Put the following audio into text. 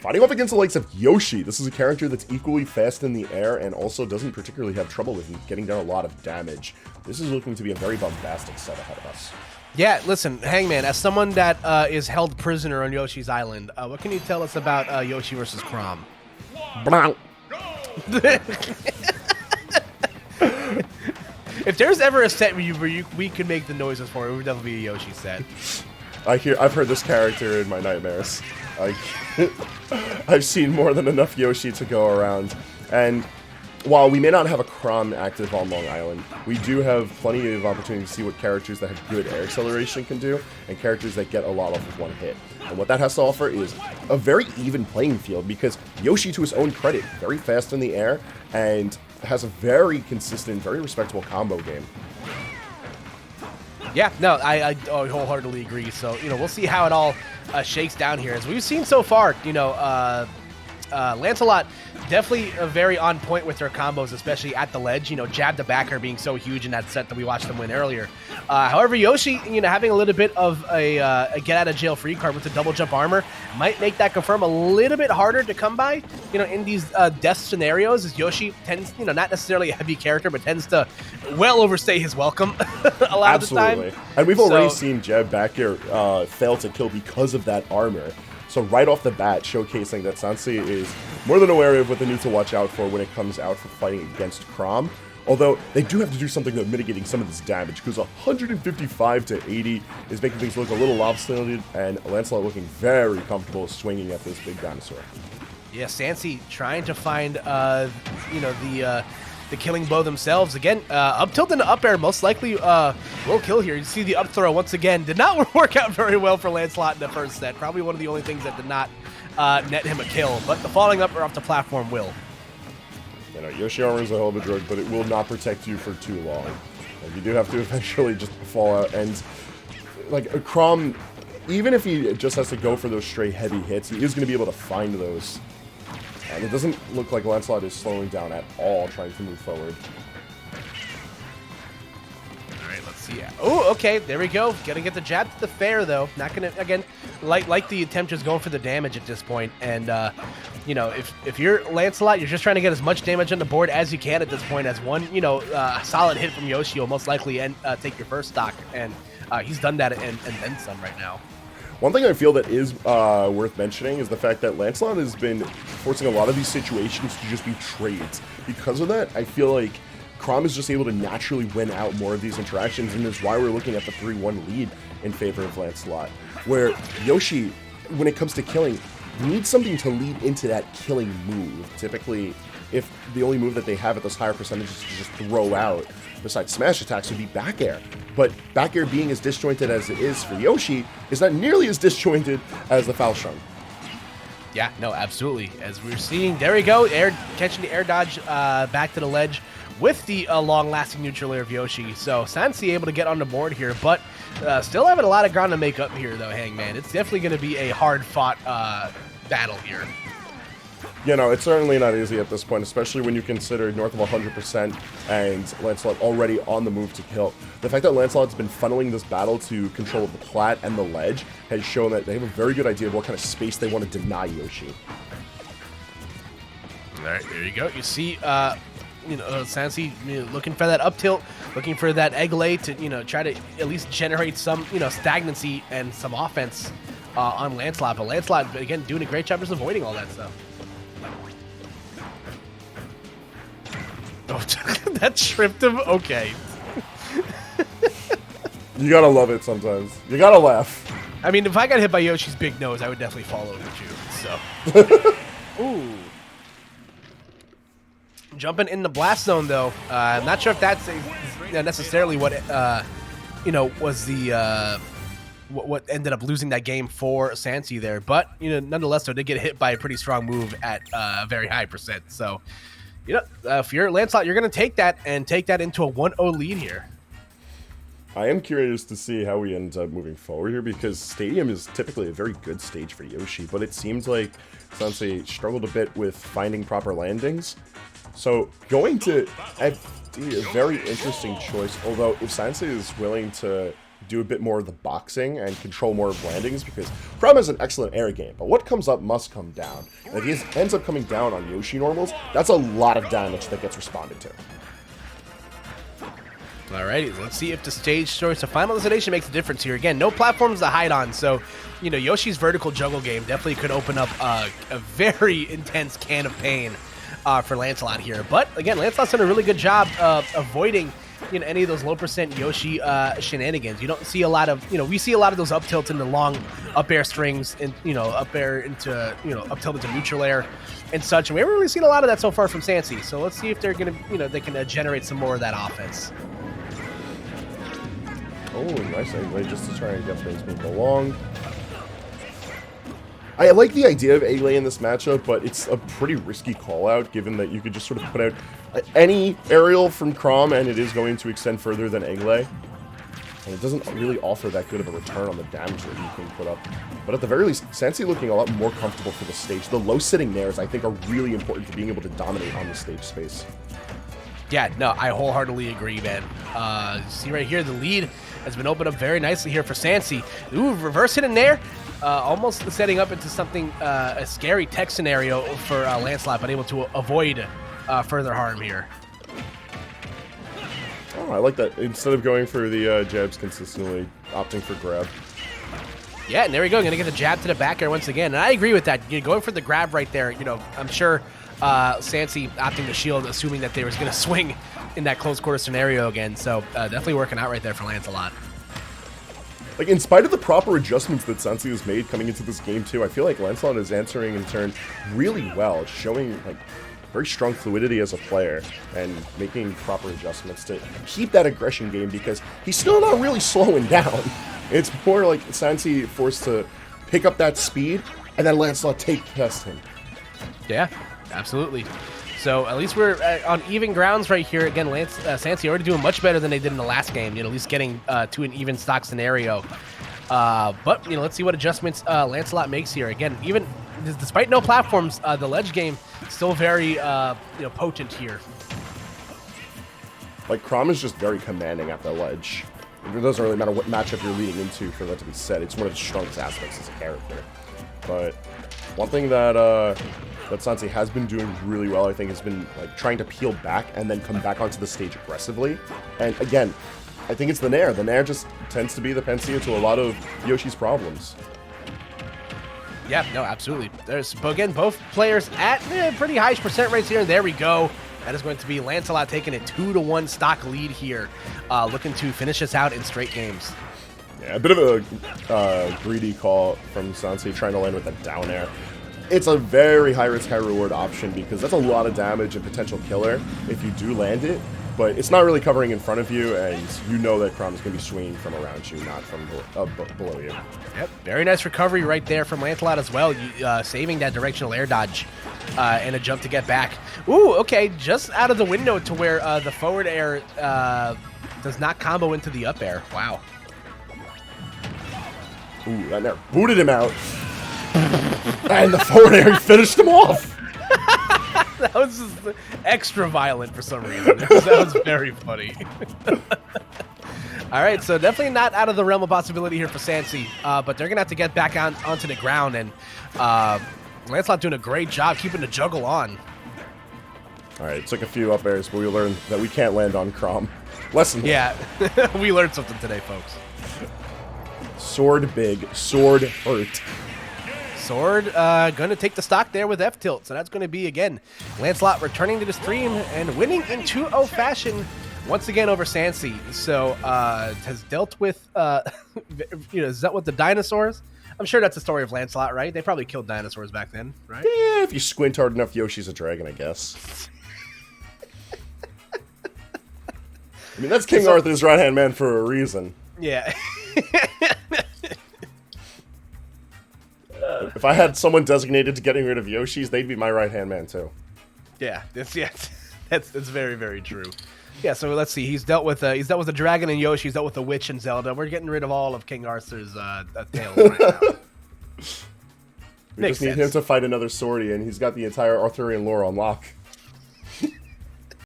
Fighting off against the likes of Yoshi. This is a character that's equally fast in the air and also doesn't particularly have trouble with getting down a lot of damage. This is looking to be a very bombastic set ahead of us. Yeah, listen, Hangman, as someone that is held prisoner on Yoshi's Island, what can you tell us about Yoshi versus Chrom? If there's ever a set where we could make the noises for, it would definitely be a Yoshi set. I've heard this character in my nightmares. I've seen more than enough Yoshi to go around, and while we may not have a Chrom active on Long Island, we do have plenty of opportunity to see what characters that have good air acceleration can do, and characters that get a lot off of one hit. And what that has to offer is a very even playing field, because Yoshi, to his own credit, very fast in the air, and has a very consistent, very respectable combo game. Yeah, no, I wholeheartedly agree. So, we'll see how it all shakes down here. As we've seen so far, Lancelot definitely very on point with their combos, especially at the ledge. Jab to backer being so huge in that set that we watched them win earlier. However, Yoshi, having a little bit of a get out of jail free card with the double jump armor might make that confirm a little bit harder to come by. In these death scenarios, as Yoshi tends, not necessarily a heavy character, but tends to well overstay his welcome a lot of the time. And we've already seen jab backer fail to kill because of that armor. So right off the bat, showcasing that Sansi is more than aware of what they need to watch out for when it comes out for fighting against Chrom. Although, they do have to do something about mitigating some of this damage, because 155 to 80 is making things look a little lopsided, and Lancelot looking very comfortable swinging at this big dinosaur. Yeah, Sansi trying to find, the killing blow themselves. Again, up tilt into up air most likely will kill here. You see the up throw once again. Did not work out very well for Lancelot in the first set. Probably one of the only things that did not net him a kill. But the falling up or off the platform will. Yoshi armor is a hell of a drug, but it will not protect you for too long. You do have to eventually just fall out. And like a Chrom, even if he just has to go for those straight heavy hits, he is going to be able to find those. And it doesn't look like Lancelot is slowing down at all, trying to move forward. All right, let's see. Oh, okay, there we go. Gonna get the jab to the fair, though. Not gonna, again, like the attempt is going for the damage at this point. And, if you're Lancelot, you're just trying to get as much damage on the board as you can at this point, as one, solid hit from Yoshi will most likely take your first stock. And he's done that and then some right now. One thing I feel that is worth mentioning is the fact that Lancelot has been forcing a lot of these situations to just be trades. Because of that, I feel like Chrom is just able to naturally win out more of these interactions, and is why we're looking at the 3-1 lead in favor of Lancelot. Where Yoshi, when it comes to killing, needs something to lead into that killing move. Typically, if the only move that they have at those higher percentages to just throw out, besides smash attacks, would be back air. But back air being as disjointed as it is for Yoshi is not nearly as disjointed as the Falchion. Yeah, no, absolutely. As we're seeing, there we go, catching the air dodge back to the ledge with the long-lasting neutral air of Yoshi. So Sansi able to get on the board here, but still having a lot of ground to make up here, though, Hangman. It's definitely going to be a hard-fought battle here. It's certainly not easy at this point, especially when you consider north of 100% and Lancelot already on the move to kill. The fact that Lancelot's been funneling this battle to control of the plat and the ledge has shown that they have a very good idea of what kind of space they want to deny Yoshi. All right, there you go. You see, Sansi looking for that up tilt, looking for that egg lay to, try to at least generate some, stagnancy and some offense on Lancelot. But Lancelot, again, doing a great job just avoiding all that stuff. Oh, that tripped him? Okay. You gotta love it sometimes. You gotta laugh. I mean, if I got hit by Yoshi's big nose, I would definitely fall over too, so. Ooh. Jumping in the blast zone, though. I'm not sure if that's necessarily what, was the, what ended up losing that game for Sansi there. But, nonetheless, though, did get hit by a pretty strong move at a very high percent. So, if you're Lancelot, you're going to take that and take that into a 1-0 lead here. I am curious to see how we end up moving forward here, because Stadium is typically a very good stage for Yoshi, but it seems like Sansi struggled a bit with finding proper landings. So going to FD, a very interesting choice, although if Sansi is willing to do a bit more of the boxing and control more of landings, because Chrom has an excellent air game, but what comes up must come down. And if he ends up coming down on Yoshi normals, that's a lot of damage that gets responded to. Alrighty, let's see if the stage choice of Final Destination makes a difference here. Again, no platforms to hide on, so, you know, Yoshi's vertical juggle game definitely could open up a very intense can of pain for Lancelot here. But, again, Lancelot's done a really good job of avoiding, you know, any of those low percent Yoshi shenanigans. You don't see a lot of, you know, we see a lot of those up tilts into long up air strings and, you know, up air into, you know, up tilt into neutral air and such. And we haven't really seen a lot of that so far from Sansi. So let's see if they're going to, you know, they can generate some more of that offense. Oh, nice angle just to try and get things moving along. I like the idea of Agley in this matchup, but it's a pretty risky call-out, given that you could just sort of put out any aerial from Chrom, and it is going to extend further than Agley. And it doesn't really offer that good of a return on the damage that you can put up. But at the very least, Sansi looking a lot more comfortable for the stage. The low-sitting nairs, I think, are really important to being able to dominate on the stage space. Yeah, no, I wholeheartedly agree, man. See right here, the lead has been opened up very nicely here for Sansi. Ooh, reverse hit in there. Almost setting up into something, a scary tech scenario for Lancelot, but able to avoid further harm here. Oh, I like that. Instead of going for the jabs consistently, opting for grab. Yeah, and there we go. Going to get the jab to the back air once again. And I agree with that. You're going for the grab right there. You know, I'm sure Sansi opting to shield, assuming that they was going to swing in that close quarter scenario again. So definitely working out right there for Lancelot. Like, in spite of the proper adjustments that Sansi has made coming into this game too, I feel like Lancelot is answering in turn really well, showing like very strong fluidity as a player and making proper adjustments to keep that aggression game, because he's still not really slowing down. It's more like Sansi forced to pick up that speed and then Lancelot take past him. Yeah, absolutely. So at least we're on even grounds right here. Again, Sansi already doing much better than they did in the last game. You know, at least getting to an even stock scenario. But you know, let's see what adjustments Lancelot makes here. Again, even despite no platforms, the ledge game still very you know, potent here. Like, Chrom is just very commanding at the ledge. It doesn't really matter what matchup you're leading into for that to be said. It's one of the strongest aspects as a character. But one thing that that Sansi has been doing really well, I think, has been like trying to peel back and then come back onto the stage aggressively. And again, I think it's the Nair. The Nair just tends to be the panacea to a lot of Yoshi's problems. Yeah, no, absolutely. There's, again, both players at pretty high percent rates here. There we go. That is going to be Lancelot taking a 2-1 stock lead here, looking to finish us out in straight games. Yeah, a bit of a greedy call from Sansi, trying to land with a down air. It's a very high-risk, high-reward option, because that's a lot of damage and potential killer if you do land it, but it's not really covering in front of you, and you know that Chrom is going to be swinging from around you, not from below you. Yep, very nice recovery right there from Lancelot as well, saving that directional air dodge and a jump to get back. Ooh, okay, just out of the window to where the forward air does not combo into the up air. Wow. Ooh, that Nair booted him out. And the forward air finished him off. That was just extra violent for some reason. That was very funny. All right, so definitely not out of the realm of possibility here for Sansi, but they're going to have to get back onto the ground, and Lancelot doing a great job keeping the juggle on. All right, it took a few up airs, but we learned that we can't land on Chrom. Lesson learned. Yeah, we learned something today, folks. Sword big, sword hurt. Sword going to take the stock there with F-tilt. So that's going to be, again, Lancelot returning to the stream and winning in 2-0 fashion once again over Sansi. So has dealt with, you know, is that with the dinosaurs? I'm sure that's the story of Lancelot, right? They probably killed dinosaurs back then, right? Yeah, if you squint hard enough, Yoshi's a dragon, I guess. I mean, that's King Arthur's right-hand man for a reason. Yeah. If I had someone designated to getting rid of Yoshi's, they'd be my right-hand man, too. Yeah, that's very, very true. Yeah, so let's see. He's dealt with a dragon and Yoshi. He's dealt with a witch and Zelda. We're getting rid of all of King Arthur's tails right now. We just need him to fight another Swordy, and he's got the entire Arthurian lore on lock.